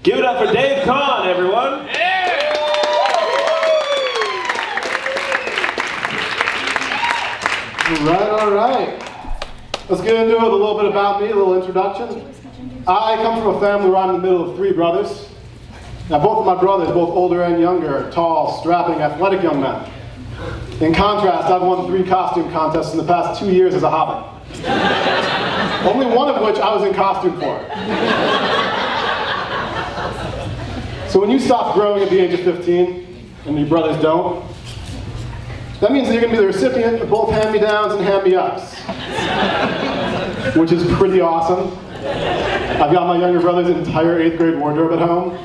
Give it up for Dave Kahn, everyone. Yeah. All right. Let's get into it with a little bit about me, a little introduction. I come from a family where I'm in the middle of three brothers. Now, both of my brothers, both older and younger, are tall, strapping, athletic young men. In contrast, I've won 3 costume contests in the past 2 years as a hobby. Only one of which I was in costume for. So when you stop growing at the age of 15, and your brothers don't, that means that you're going to be the recipient of both hand-me-downs and hand-me-ups. Which is pretty awesome. I've got my younger brother's entire 8th grade wardrobe at home.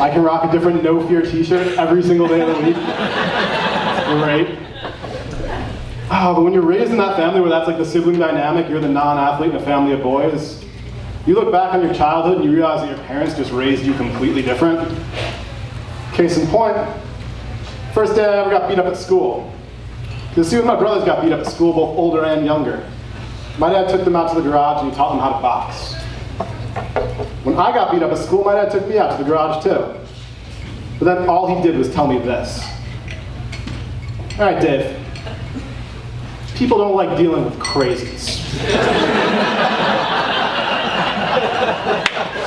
I can rock a different No Fear t-shirt every single day of the week. Great. But when you're raised in that family where that's like the sibling dynamic, you're the non-athlete in a family of boys, you look back on your childhood and you realize that your parents just raised you completely different. Case in point, first day I ever got beat up at school. You see, when my brothers got beat up at school, both older and younger, my dad took them out to the garage and he taught them how to box. When I got beat up at school, my dad took me out to the garage too. But then all he did was tell me this. All right, Dave. People don't like dealing with crazies.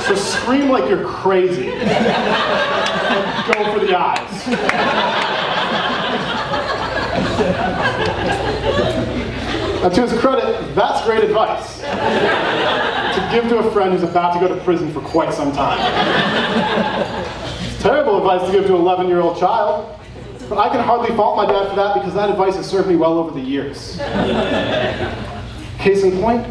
So scream like you're crazy. And go for the eyes. Now, to his credit, that's great advice to give to a friend who's about to go to prison for quite some time. It's terrible advice to give to an 11-year-old child, but I can hardly fault my dad for that because that advice has served me well over the years. Case in point,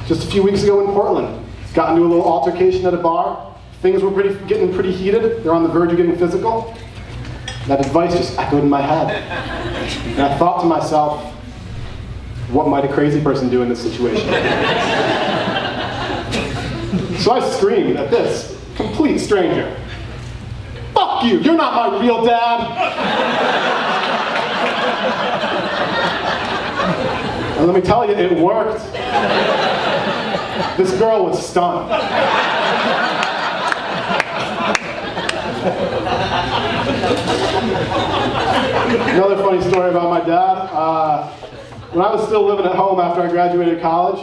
just a few weeks ago in Portland, got into a little altercation at a bar. Things were getting pretty heated. They're on the verge of getting physical. That advice just echoed in my head. And I thought to myself, what might a crazy person do in this situation? So I screamed at this complete stranger. Fuck you, you're not my real dad. And let me tell you, it worked. This girl was stunned. Another funny story about my dad. When I was still living at home after I graduated college,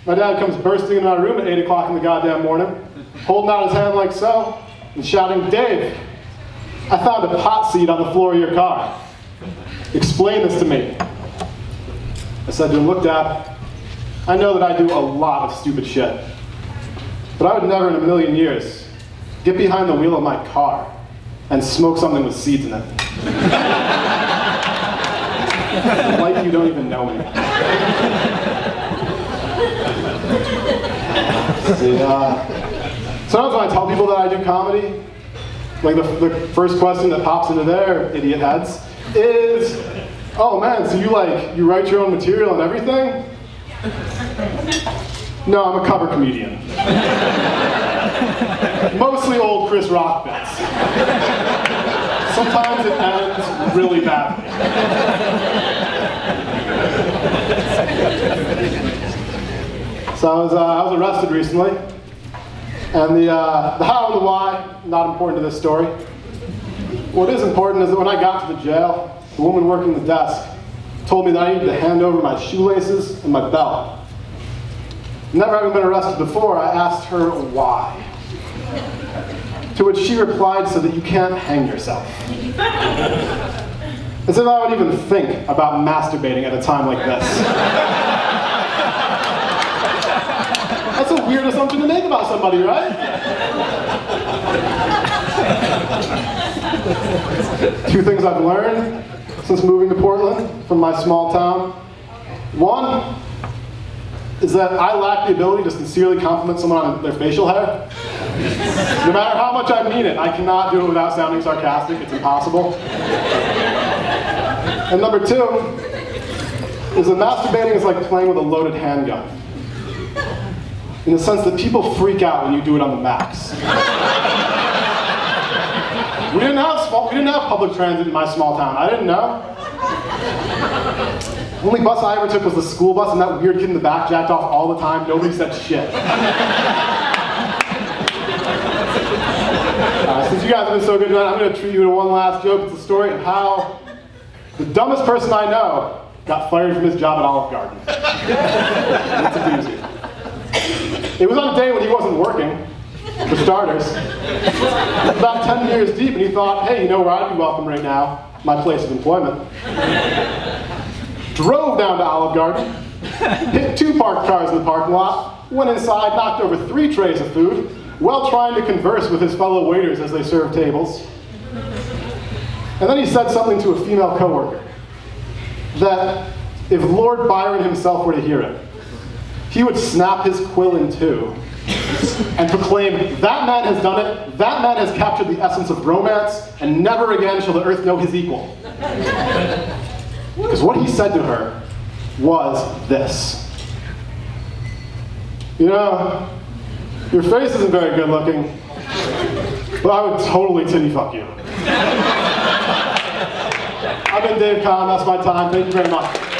my dad comes bursting into my room at 8 o'clock in the goddamn morning, holding out his hand like so, and shouting, "Dave, I found a pot seed on the floor of your car. Explain this to me." I said to him, "Look, Dad, I know that I do a lot of stupid shit, but I would never in a million years get behind the wheel of my car and smoke something with seeds in it. Like you don't even know me." See, sometimes when I tell people that I do comedy, like the first question that pops into their idiot heads is, "Oh man, so you write your own material and everything?" No, I'm a cover comedian. Mostly old Chris Rock bits. Sometimes it ends really badly. So I was arrested recently, and the how and the why, not important to this story. What is important is that when I got to the jail, the woman working the desk told me that I needed to hand over my shoelaces and my belt. Never having been arrested before, I asked her why. To which she replied, "So that you can't hang yourself." As if I would even think about masturbating at a time like this. That's a weird assumption to make about somebody, right? Two things I've learned since moving to Portland from my small town. One is that I lack the ability to sincerely compliment someone on their facial hair. No matter how much I mean it, I cannot do it without sounding sarcastic. It's impossible. And number two is that masturbating is like playing with a loaded handgun, in the sense that people freak out when you do it on the max. We didn't have public transit in my small town. I didn't know. The only bus I ever took was the school bus, and that weird kid in the back jacked off all the time. Nobody said shit. Since you guys have been so good tonight, I'm going to treat you to one last joke. It's a story of how the dumbest person I know got fired from his job at Olive Garden. It's a doozy. It was on a day when he wasn't working, for starters. He was about 10 years deep, and he thought, hey, you know where I'd be welcome right now? My place of employment. Drove down to Olive Garden, hit 2 parked cars in the parking lot, went inside, knocked over 3 trays of food, while trying to converse with his fellow waiters as they served tables. And then he said something to a female coworker that if Lord Byron himself were to hear it, he would snap his quill in 2 and proclaim, that man has done it, that man has captured the essence of romance, and never again shall the earth know his equal. Because what he said to her was this. You know, your face isn't very good looking, but I would totally titty fuck you. I've been Dave Kahn, that's my time, thank you very much.